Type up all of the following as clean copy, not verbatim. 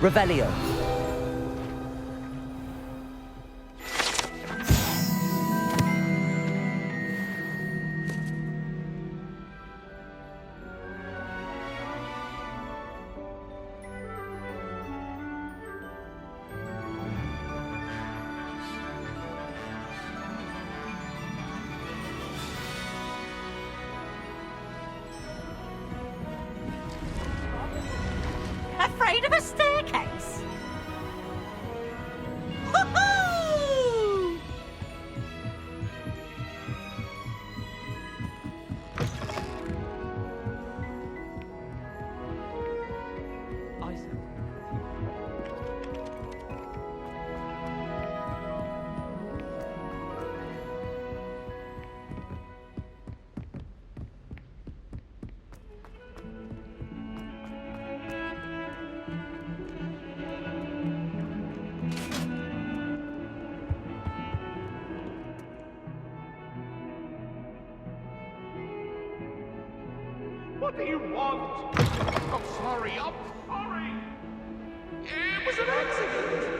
Revelio. Afraid of a staircase? Hoo-hoo! What do you want? I'm sorry. It was an accident.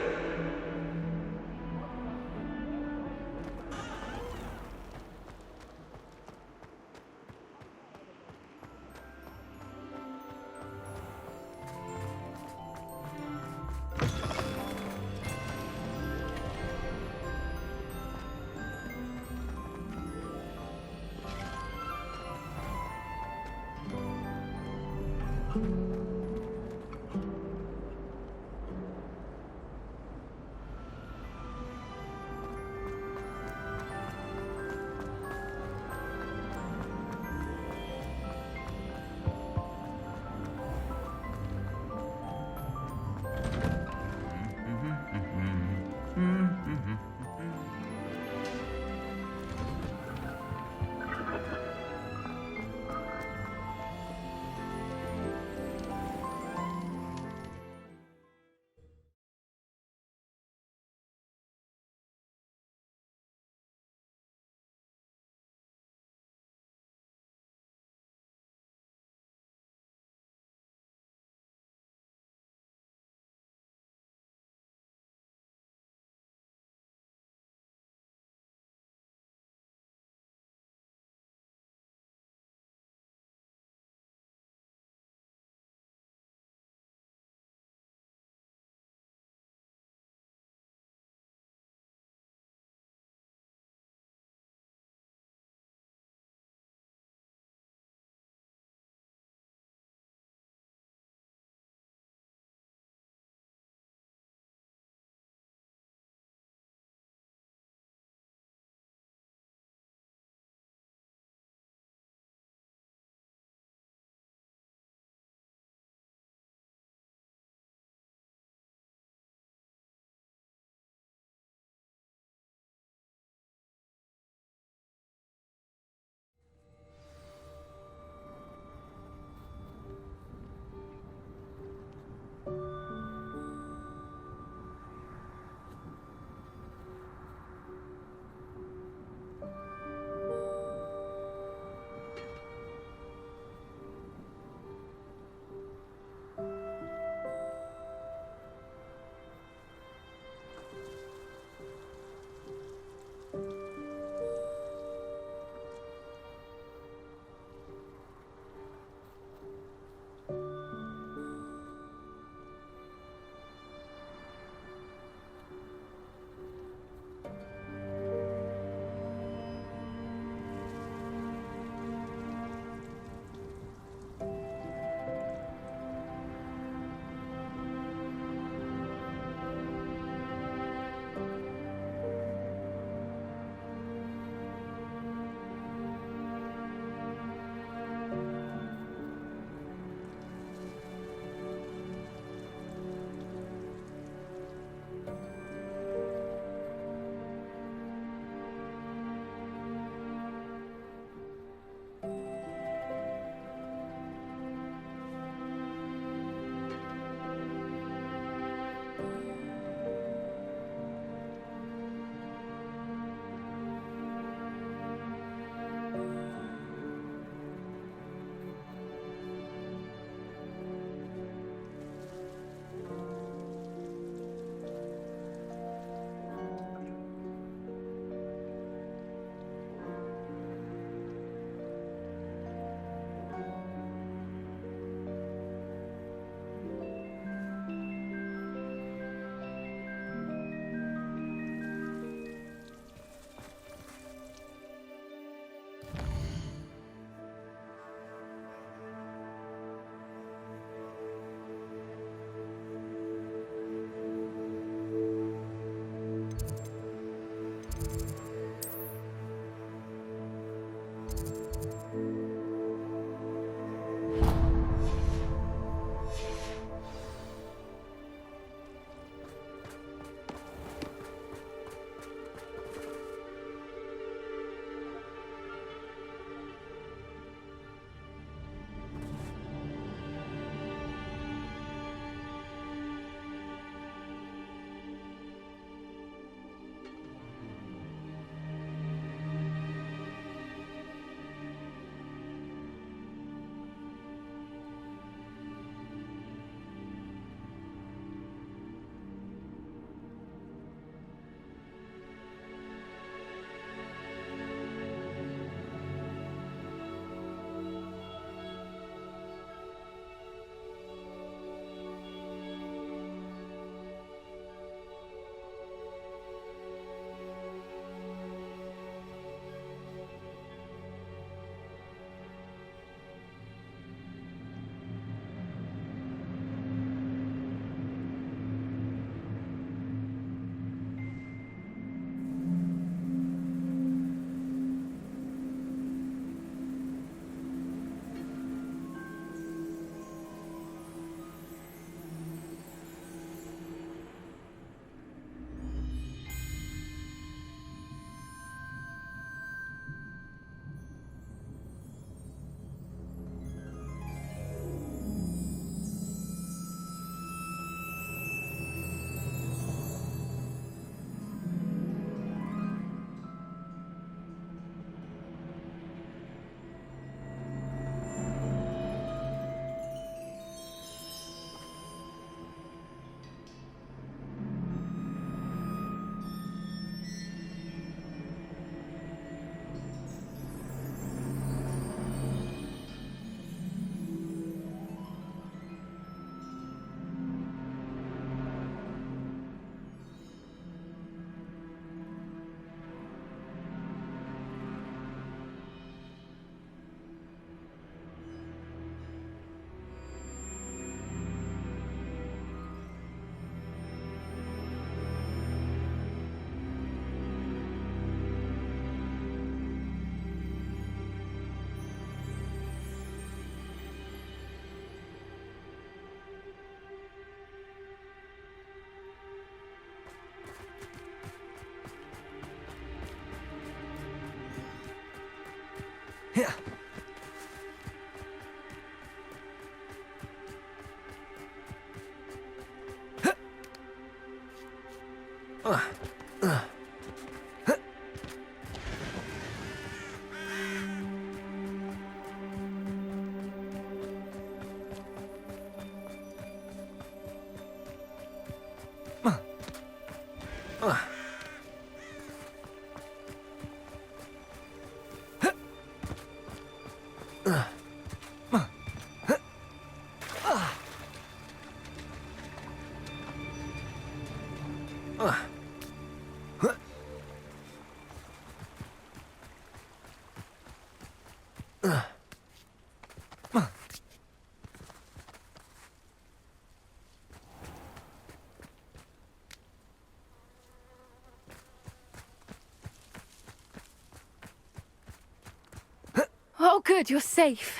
Oh, good, you're safe.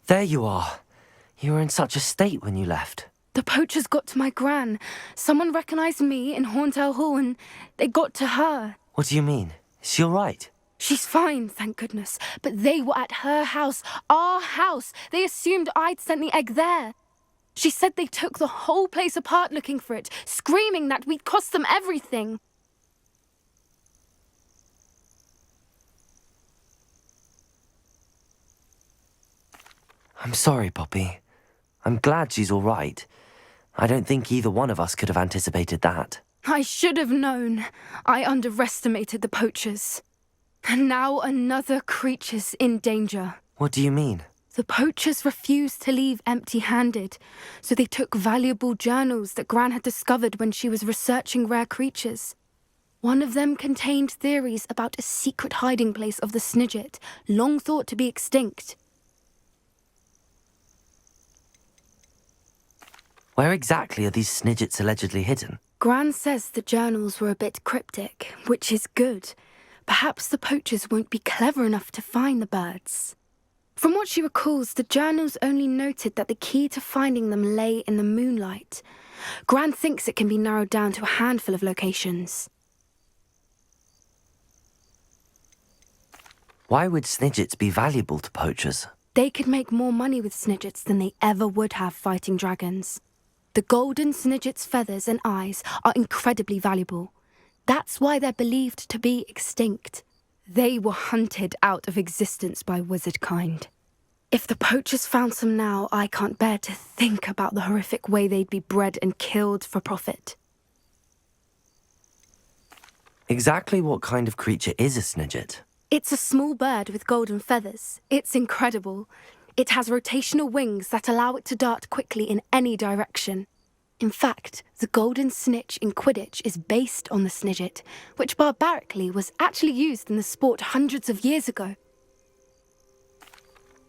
There you are. You were in such a state when you left. The poachers got to my gran. Someone recognized me in Horntail Hall and they got to her. What do you mean? Is she all right? She's fine, thank goodness. But they were at her house, our house. They assumed I'd sent the egg there. She said they took the whole place apart looking for it, screaming that we'd cost them everything. I'm sorry, Poppy. I'm glad she's all right. I don't think either one of us could have anticipated that. I should have known. I underestimated the poachers. And now another creature's in danger. What do you mean? The poachers refused to leave empty-handed, so they took valuable journals that Gran had discovered when she was researching rare creatures. One of them contained theories about a secret hiding place of the Snidget, long thought to be extinct. Where exactly are these Snidgets allegedly hidden? Gran says the journals were a bit cryptic, which is good. Perhaps the poachers won't be clever enough to find the birds. From what she recalls, the journals only noted that the key to finding them lay in the moonlight. Gran thinks it can be narrowed down to a handful of locations. Why would Snidgets be valuable to poachers? They could make more money with Snidgets than they ever would have fighting dragons. The golden Snidget's feathers and eyes are incredibly valuable. That's why they're believed to be extinct. They were hunted out of existence by wizard kind. If the poachers found some now, I can't bear to think about the horrific way they'd be bred and killed for profit. Exactly what kind of creature is a Snidget? It's a small bird with golden feathers. It's incredible. It has rotational wings that allow it to dart quickly in any direction. In fact, the golden snitch in Quidditch is based on the Snidget, which barbarically was actually used in the sport hundreds of years ago.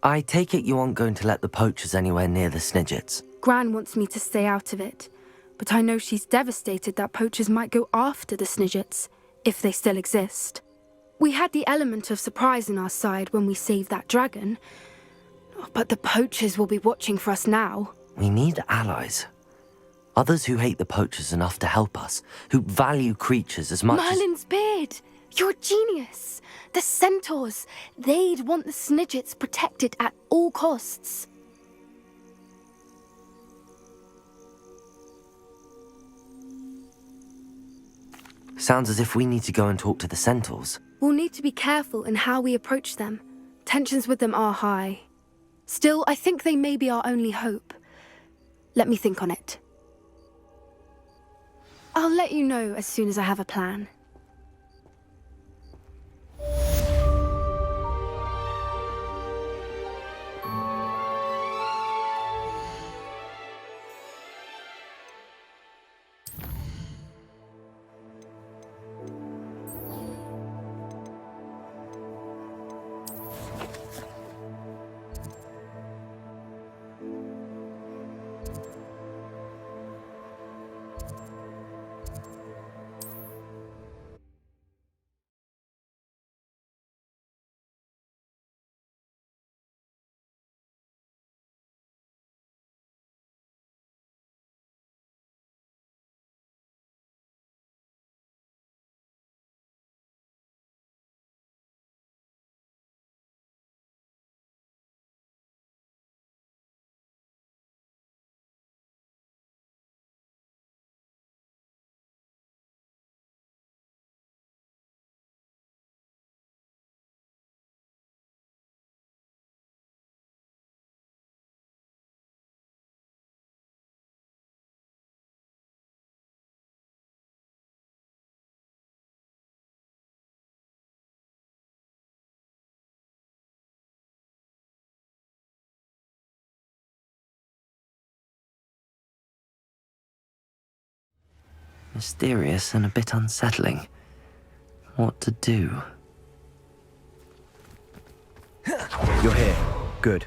I take it you aren't going to let the poachers anywhere near the Snidgets. Gran wants me to stay out of it, but I know she's devastated that poachers might go after the Snidgets, if they still exist. We had the element of surprise on our side when we saved that dragon, but the poachers will be watching for us now. We need allies. Others who hate the poachers enough to help us, who value creatures as much Merlin's beard! You're a genius! The centaurs! They'd want the Snidgets protected at all costs. Sounds as if we need to go and talk to the centaurs. We'll need to be careful in how we approach them. Tensions with them are high. Still, I think they may be our only hope. Let me think on it. I'll let you know as soon as I have a plan. Mysterious and a bit unsettling. What to do? You're here. Good.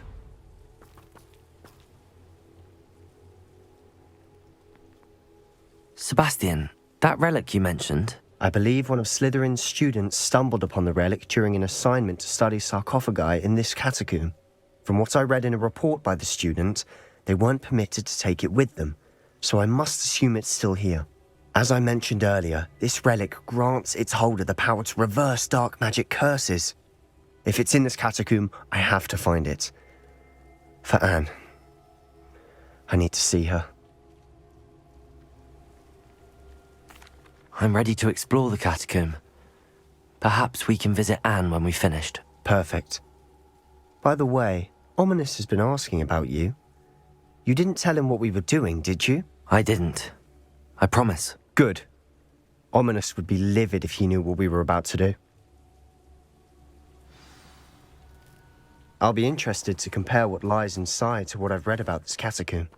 Sebastian, that relic you mentioned, I believe one of Slytherin's students stumbled upon the relic during an assignment to study sarcophagi in this catacomb. From what I read in a report by the student, they weren't permitted to take it with them, so I must assume it's still here. As I mentioned earlier, this relic grants its holder the power to reverse dark magic curses. If it's in this catacomb, I have to find it. For Anne. I need to see her. I'm ready to explore the catacomb. Perhaps we can visit Anne when we've finished. Perfect. By the way, Ominous has been asking about you. You didn't tell him what we were doing, did you? I didn't. I promise. Good. Ominous would be livid if he knew what we were about to do. I'll be interested to compare what lies inside to what I've read about this catacomb.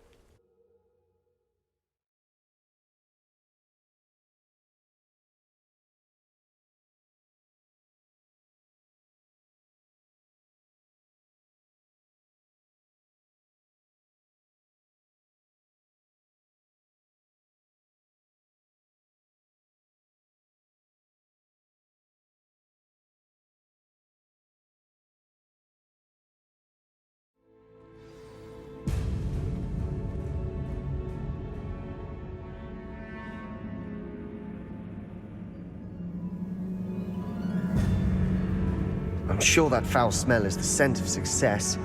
I'm sure that foul smell is the scent of success.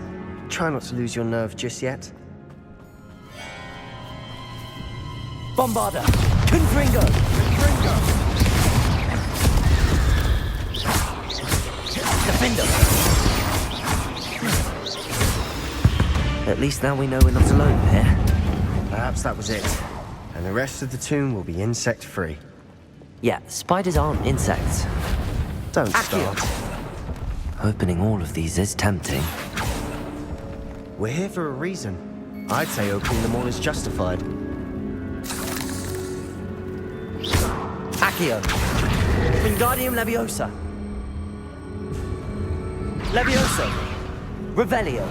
Try not to lose your nerve just yet. Bombarda! Confringo! Defender! At least now we know we're not alone here. Perhaps that was it. And the rest of the tomb will be insect-free. Yeah, spiders aren't insects. Don't Accio. start. Opening all of these is tempting. We're here for a reason. I'd say opening them all is justified. Accio! Wingardium Leviosa! Levioso! Revelio!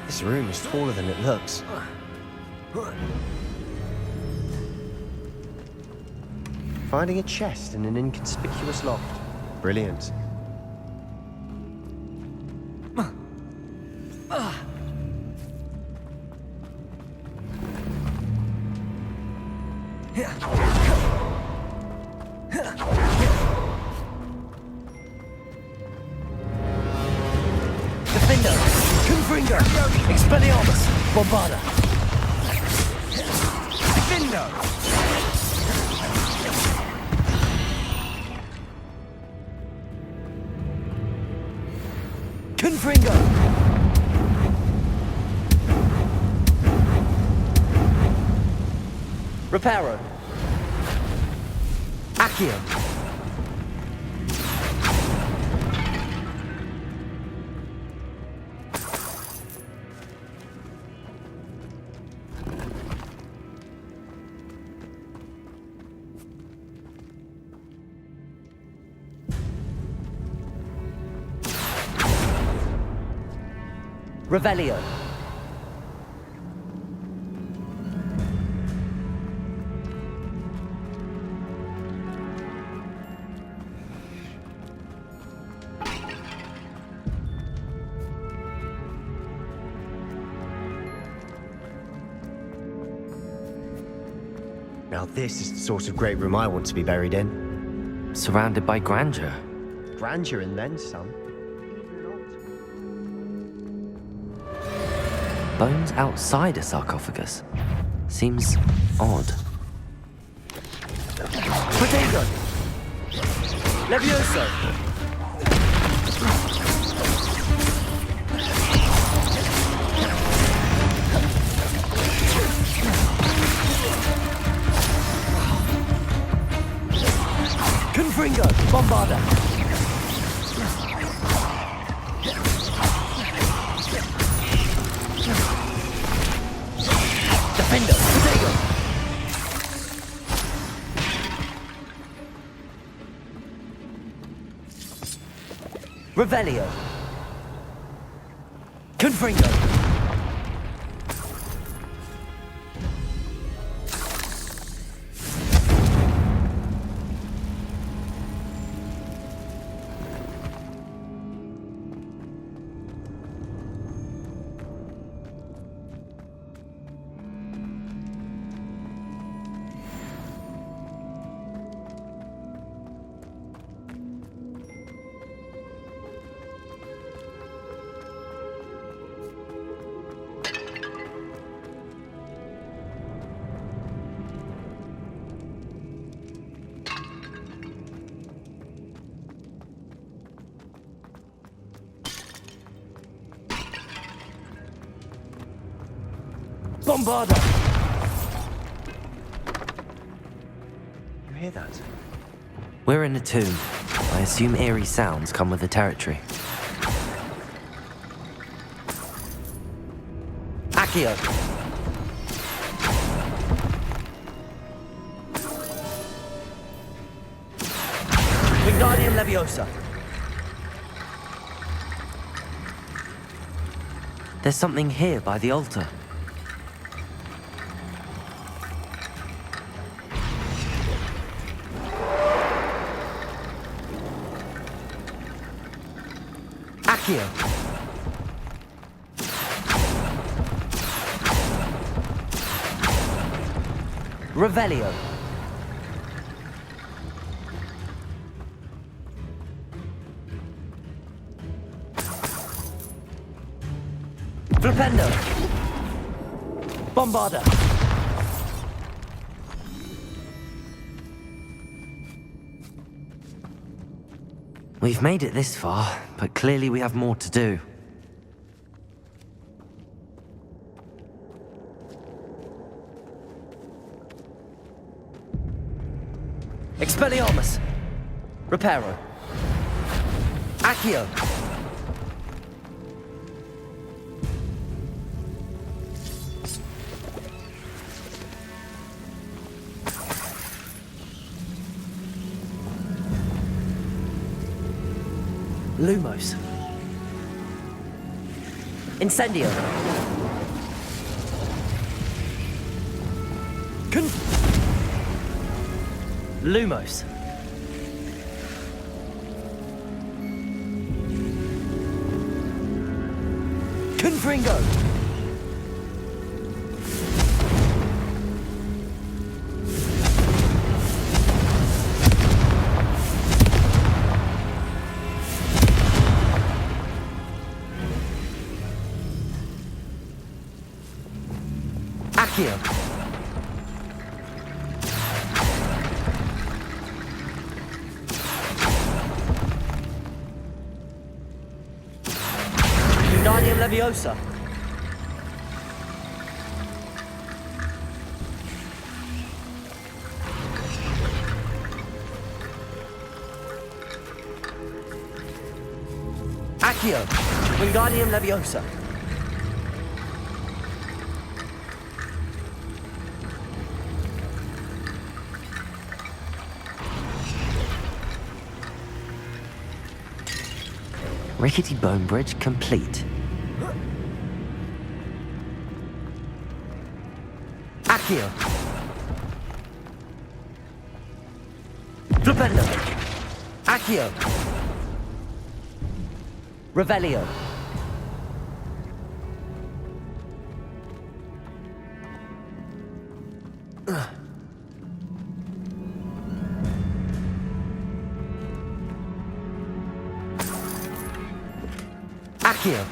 This room is taller than it looks. Finding a chest in an inconspicuous loft. Brilliant. Defender! Confringo! Expelliarmus! Bombarda! Defender! Confringo! Reparo! Accio! Revelio. Now this is the sort of great room I want to be buried in. Surrounded by grandeur. Grandeur and then some. Bones outside a sarcophagus. Seems odd. Protego! Levioso! Confringo! Bombarda! Defender! Protego! Revelio. Confringo. Bombarda! You hear that? We're in a tomb. I assume eerie sounds come with the territory. Accio! Wingardium Leviosa! There's something here by the altar. Accio! Revelio! Flipendo! Bombarda! We've made it this far, but clearly we have more to do. Expelliarmus! Reparo! Accio! Lumos. Incendio. Lumos. Confringo. Accio. Wingardium Leviosa. Accio. Wingardium Leviosa. Rickety bone bridge complete. Accio. Flipendo. Accio. Revelio. Accio.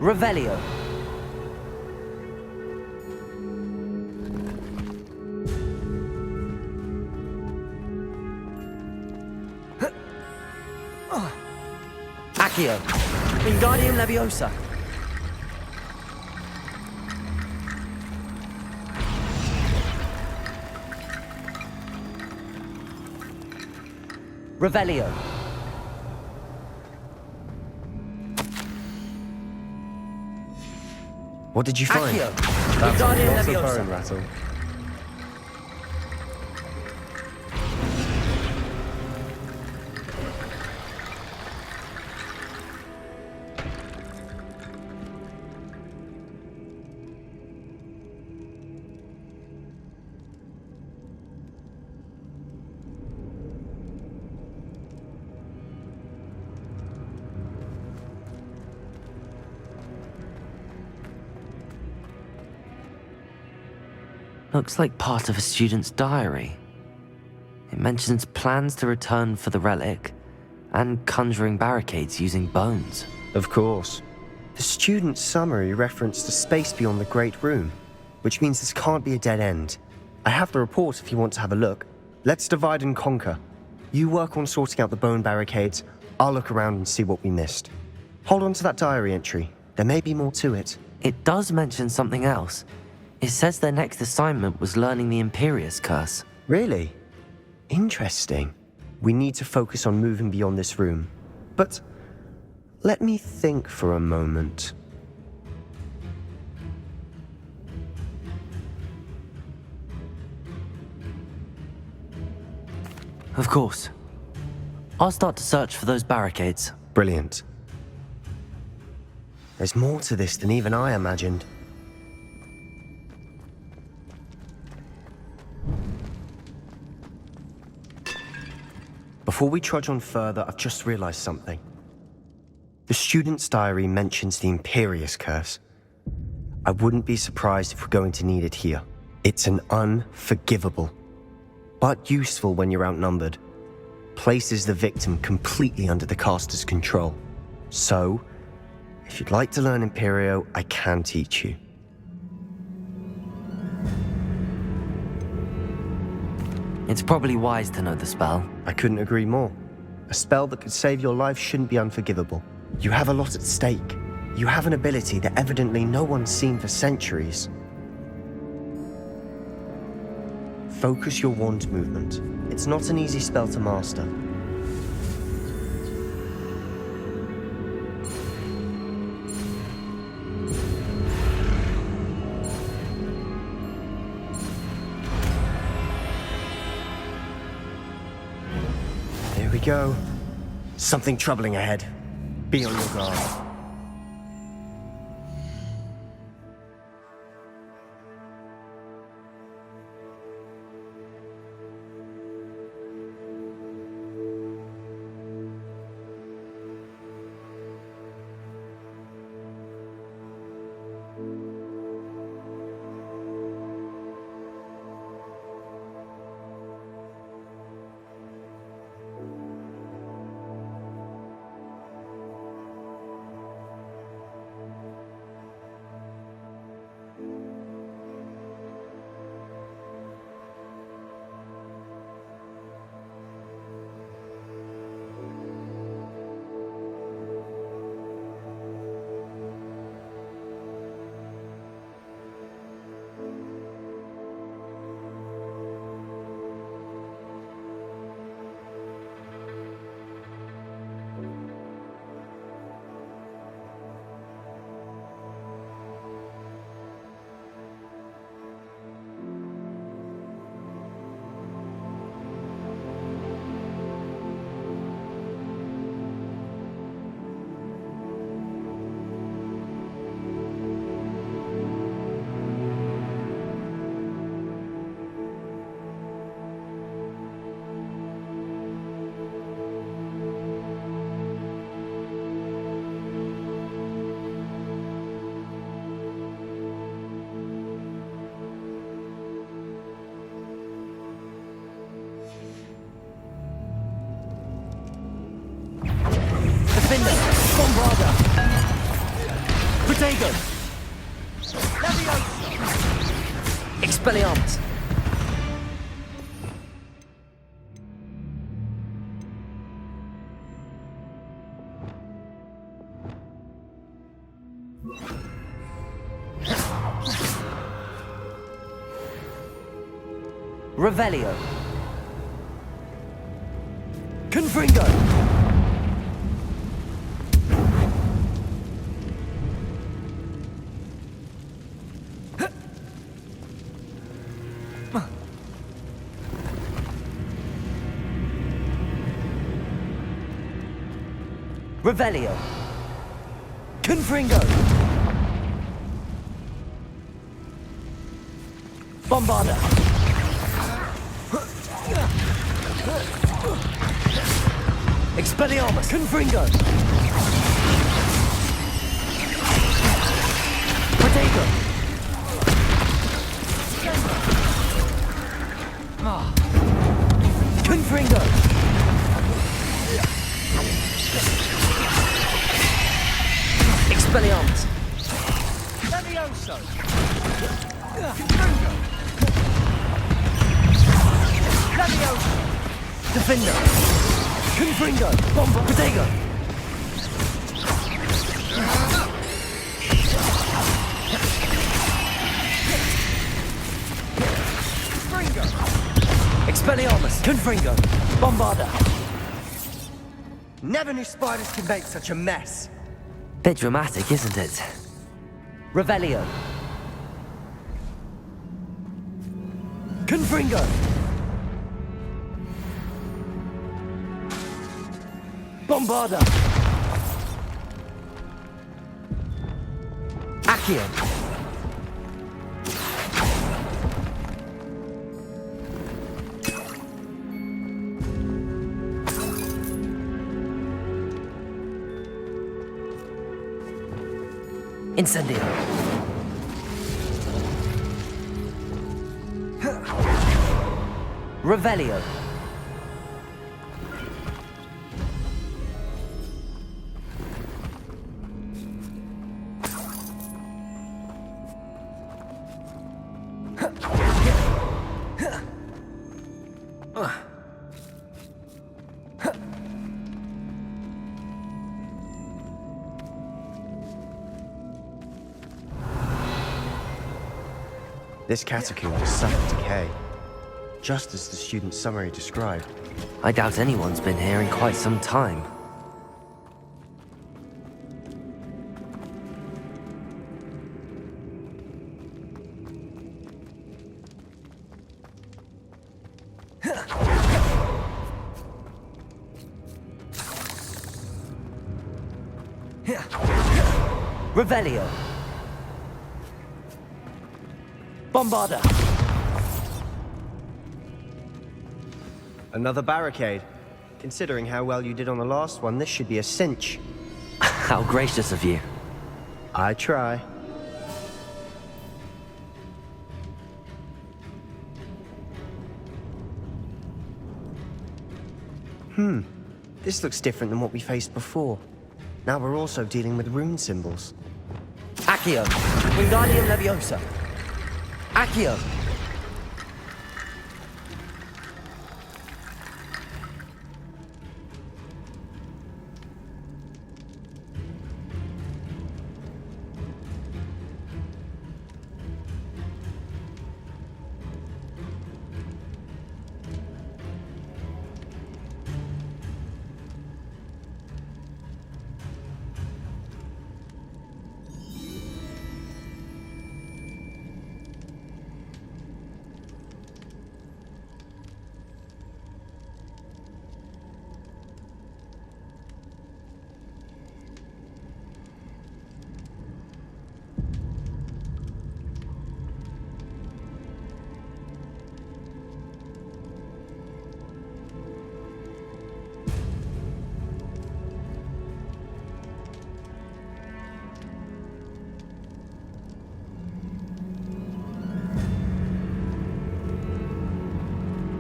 Revelio. Accio. Wingardium Leviosa. Revelio. What did you find? Accio, That's a Wingardium lot of Leviosa. bone rattle. Looks like part of a student's diary. It mentions plans to return for the relic and conjuring barricades using bones. Of course. The student's summary referenced a space beyond the Great Room, which means this can't be a dead end. I have the report if you want to have a look. Let's divide and conquer. You work on sorting out the bone barricades, I'll look around and see what we missed. Hold on to that diary entry. There may be more to it. It does mention something else. It says their next assignment was learning the Imperius Curse. Really? Interesting. We need to focus on moving beyond this room. But let me think for a moment. Of course. I'll start to search for those barricades. Brilliant. There's more to this than even I imagined. Before we trudge on further, I've just realized something. The student's diary mentions the Imperius Curse. I wouldn't be surprised if we're going to need it here. It's an unforgivable, but useful when you're outnumbered. Places the victim completely under the caster's control. So, if you'd like to learn Imperio, I can teach you. It's probably wise to know the spell. I couldn't agree more. A spell that could save your life shouldn't be unforgivable. You have a lot at stake. You have an ability that evidently no one's seen for centuries. Focus your wand movement. It's not an easy spell to master. Here we go. Something troubling ahead. Be on your guard. Defender! Bombarda! Protego! Expelliarmus! Revelio! Confringo! Revelio. Confringo. Bombarda. Expelliarmus. Confringo. Protego. Confringo. Expelliarmus. Levioso! Levioso! Defender. Confringo. Bomba. Protego. Fringo! Expelliarmus. Confringo. Bombarda. Never knew spiders could make such a mess. Bit dramatic, isn't it? Revelio. Confringo. Bombarda. Accio. Incendio. Revelio. This catacomb has suffered decay, just as the student's summary described. I doubt anyone's been here in quite some time. Revelio. Bombarda. Another barricade. Considering how well you did on the last one, this should be a cinch. How gracious of you. I try. This looks different than what we faced before. Now we're also dealing with rune symbols. Accio. Wingardium Leviosa. Accio.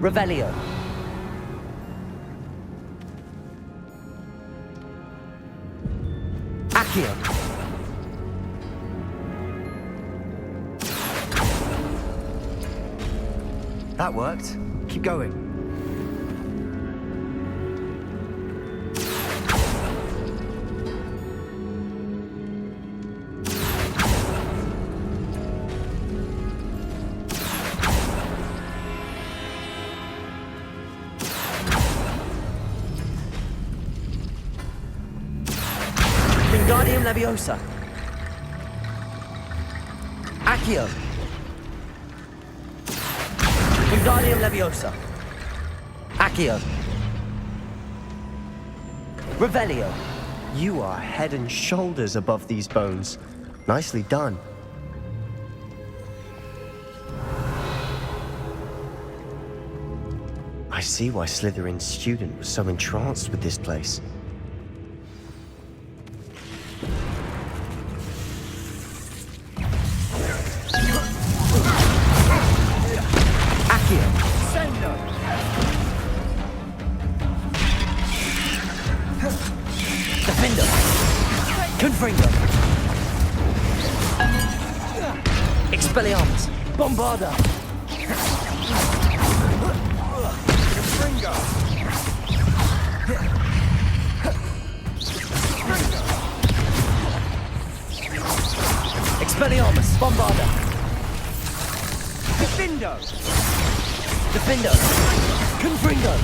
Revelio. Accio. That worked. Keep going. Wingardium Leviosa. Accio. Wingardium Leviosa. Accio. Revelio. You are head and shoulders above these bones. Nicely done. I see why Slytherin's student was so entranced with this place. Sendo. Defender! Confringo! Expelliarmus! Bombarda! Fringo. Expelliarmus! Bombarda! Defindo. Defender! Confringo!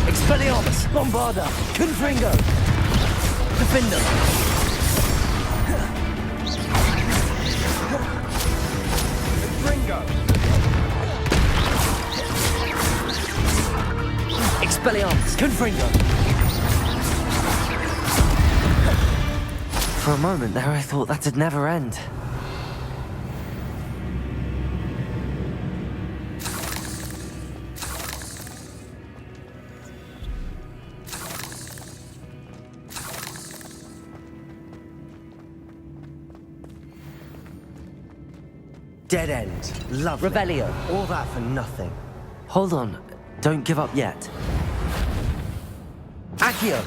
Expelliarmus! Bombarda! Confringo! Defender! Fringo. Expelliarmus! Confringo! For a moment there I thought that'd never end. Dead end. Lovely. Revelio. All that for nothing. Hold on. Don't give up yet. Accio!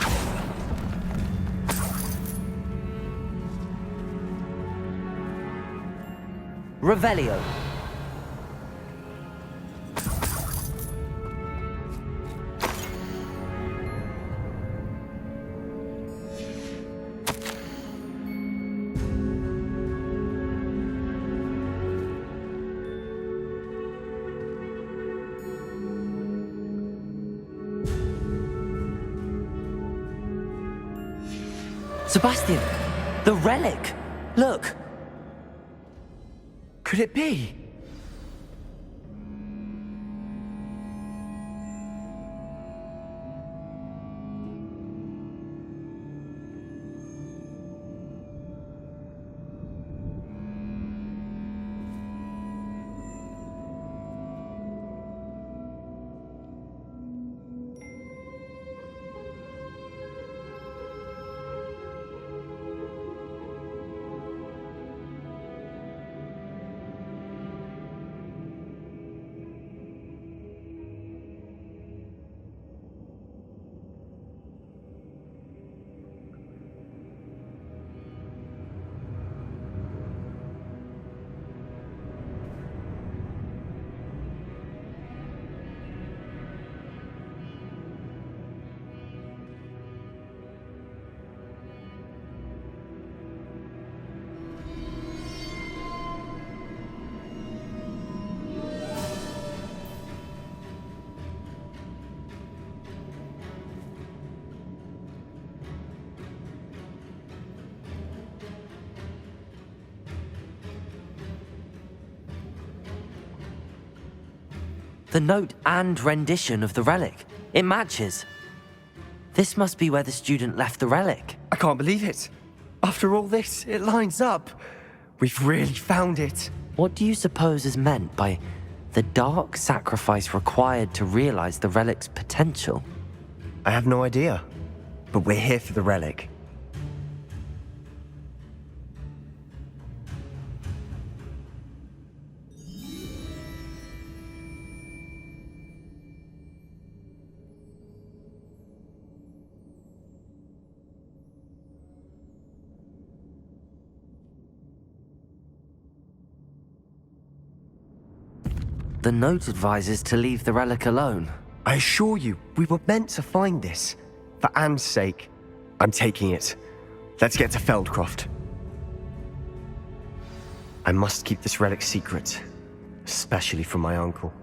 Revelio. Sebastian! The relic! Look! Could it be? The note and rendition of the relic. It matches. This must be where the student left the relic. I can't believe it. After all this, it lines up. We've really found it. What do you suppose is meant by the dark sacrifice required to realize the relic's potential? I have no idea. But we're here for the relic. The note advises to leave the relic alone. I assure you, we were meant to find this. For Anne's sake, I'm taking it. Let's get to Feldcroft. I must keep this relic secret, especially from my uncle.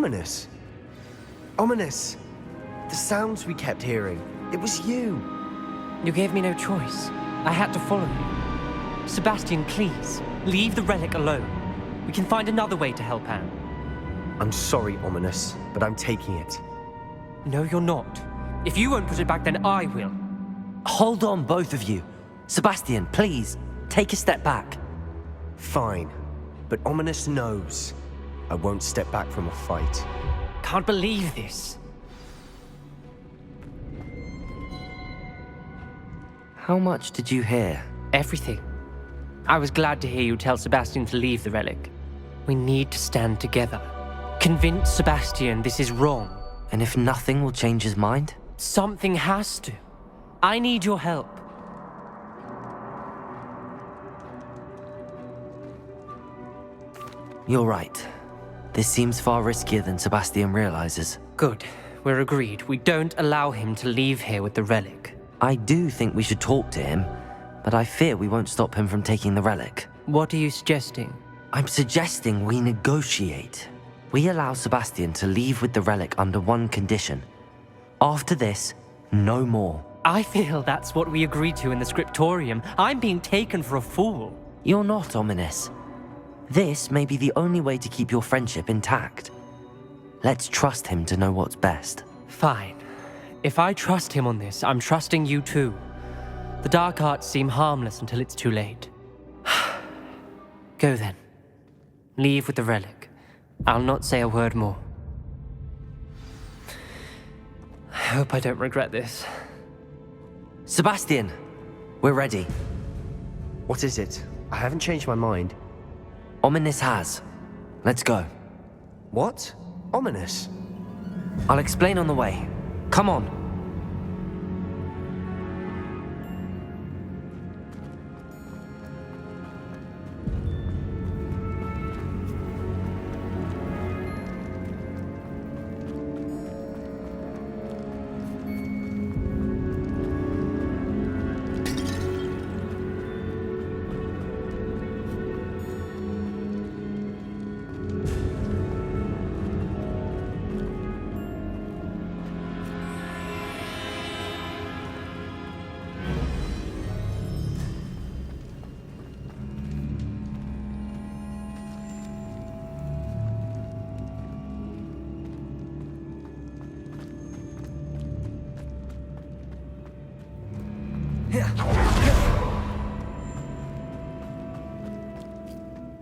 Ominous. Ominous. The sounds we kept hearing. It was you. You gave me no choice. I had to follow you. Sebastian, please, leave the relic alone. We can find another way to help Anne. I'm sorry, Ominous, but I'm taking it. No, you're not. If you won't put it back, then I will. Hold on, both of you. Sebastian, please, take a step back. Fine, but Ominous knows I won't step back from a fight. Can't believe this. How much did you hear? Everything. I was glad to hear you tell Sebastian to leave the relic. We need to stand together. Convince Sebastian this is wrong. And if nothing will change his mind? Something has to. I need your help. You're right. This seems far riskier than Sebastian realizes. Good. We're agreed. We don't allow him to leave here with the relic. I do think we should talk to him, but I fear we won't stop him from taking the relic. What are you suggesting? I'm suggesting we negotiate. We allow Sebastian to leave with the relic under one condition. After this, no more. I feel that's what we agreed to in the scriptorium. I'm being taken for a fool. You're not, Ominous. This may be the only way to keep your friendship intact. Let's trust him to know what's best. Fine. If I trust him on this, I'm trusting you too. The dark arts seem harmless until it's too late. Go then. Leave with the relic. I'll not say a word more. I hope I don't regret this. Sebastian, we're ready. What is it? I haven't changed my mind. Ominous has. Let's go. What? Ominous? I'll explain on the way. Come on.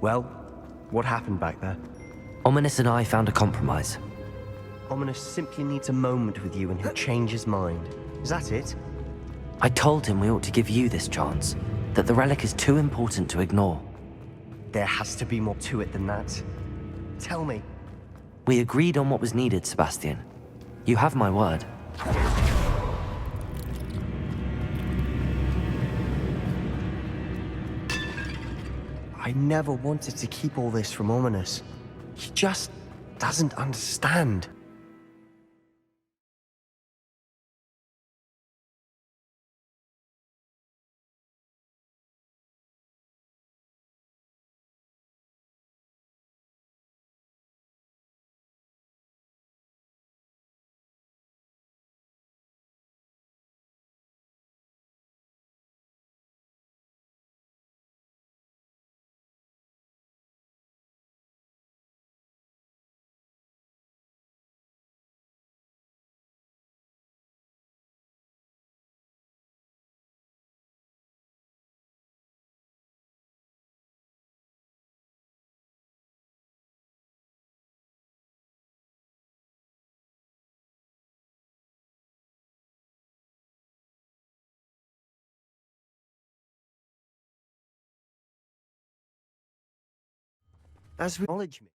Well, what happened back there? Ominous and I found a compromise. Ominous simply needs a moment with you and he'll change his mind. Is that it? I told him we ought to give you this chance, that the relic is too important to ignore. There has to be more to it than that. Tell me. We agreed on what was needed, Sebastian. You have my word. I never wanted to keep all this from Ominous. He just doesn't understand. As we acknowledge me.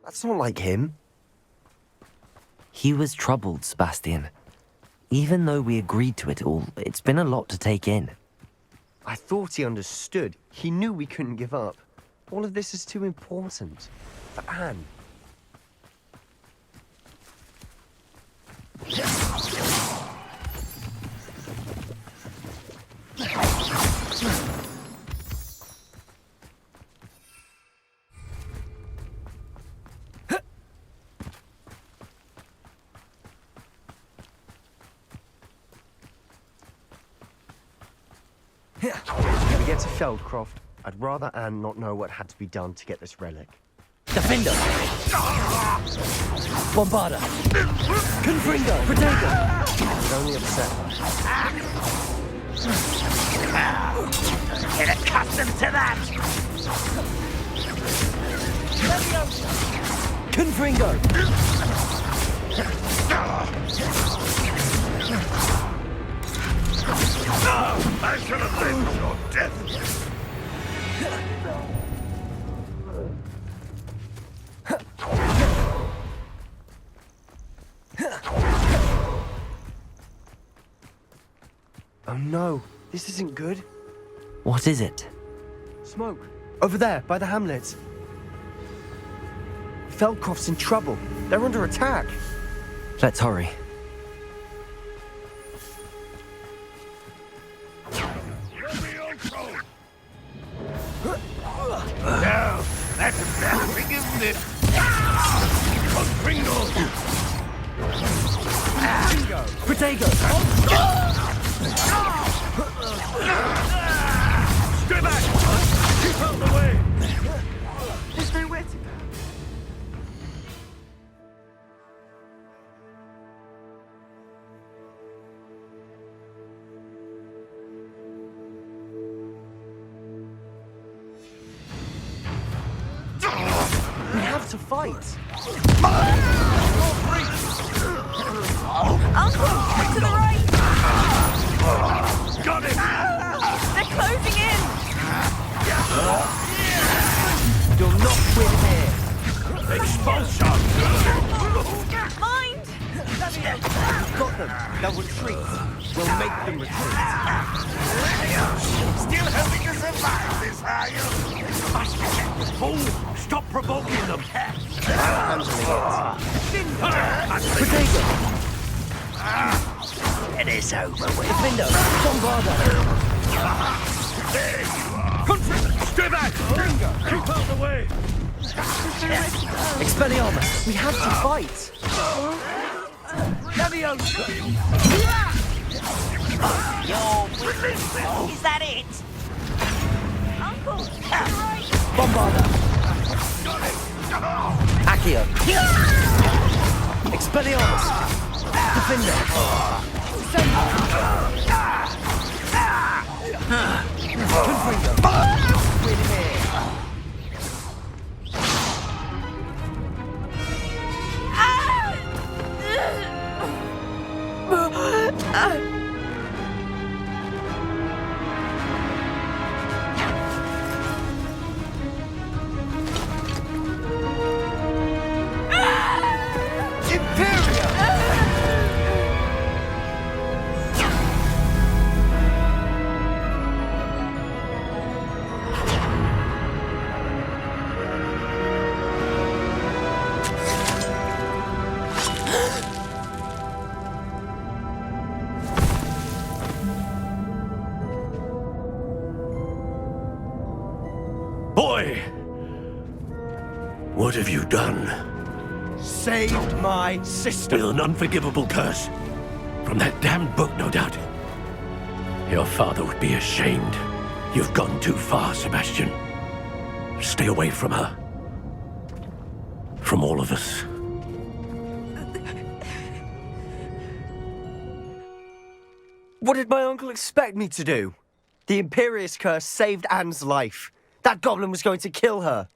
That's not like him. He was troubled, Sebastian. Even though we agreed to it all, it's been a lot to take in. I thought he understood. He knew we couldn't give up. All of this is too important. For Anne. When we get to Feldcroft, I'd rather Anne not know what had to be done to get this relic. Defender! Bombarda! Confringo! Protego! It only upset her. Get accustomed to that! Confringo! I should have lived your death! Oh no, this isn't good. What is it? Smoke. Over there, by the hamlet. Feldcroft's in trouble. They're under attack. Let's hurry. Now, that's embarrassing, isn't it? Bingo! Protego! Stay back! Keep out of the way! There's nowhere to go. We have to fight. Uncle, to the right! Got it! They're closing in! You'll not win here. Expulsion! Mind! Got them. They'll retreat. We'll make them retreat. Still hoping to survive this, are you? Fool! Stop provoking them! Protego! It is over with. Defender! Bombarda! There you are! Country! Stay back! Bingo! Keep out of the way! Expelliarmus! We have to fight. Leviosa! Is that it? Uncle, to the right! Bombarda! Accio! Expelliarmus! Defender! Confringo! Win here! Boy! What have you done? Saved my sister. With an unforgivable curse. From that damned book, no doubt. Your father would be ashamed. You've gone too far, Sebastian. Stay away from her. From all of us. What did my uncle expect me to do? The Imperious curse saved Anne's life. That goblin was going to kill her.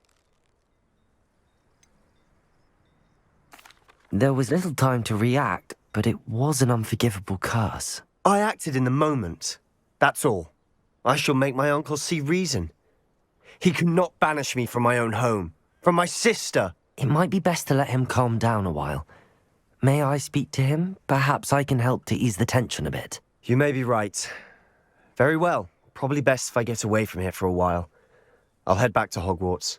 There was little time to react, but it was an unforgivable curse. I acted in the moment. That's all. I shall make my uncle see reason. He cannot banish me from my own home, from my sister. It might be best to let him calm down a while. May I speak to him? Perhaps I can help to ease the tension a bit. You may be right. Very well. Probably best if I get away from here for a while. I'll head back to Hogwarts.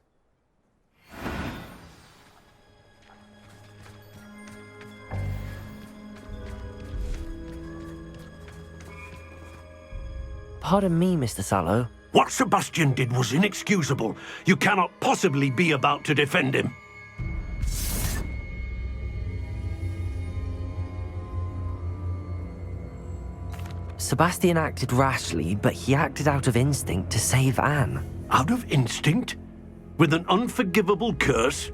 Pardon me, Mr. Sallow. What Sebastian did was inexcusable. You cannot possibly be about to defend him. Sebastian acted rashly, but he acted out of instinct to save Anne. Out of instinct? With an unforgivable curse?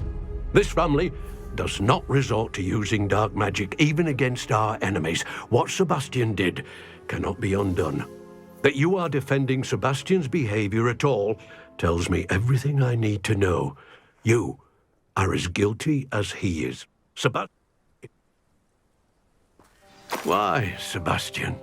This family does not resort to using dark magic even against our enemies. What Sebastian did cannot be undone. That you are defending Sebastian's behavior at all tells me everything I need to know. You are as guilty as he is. Why, Sebastian?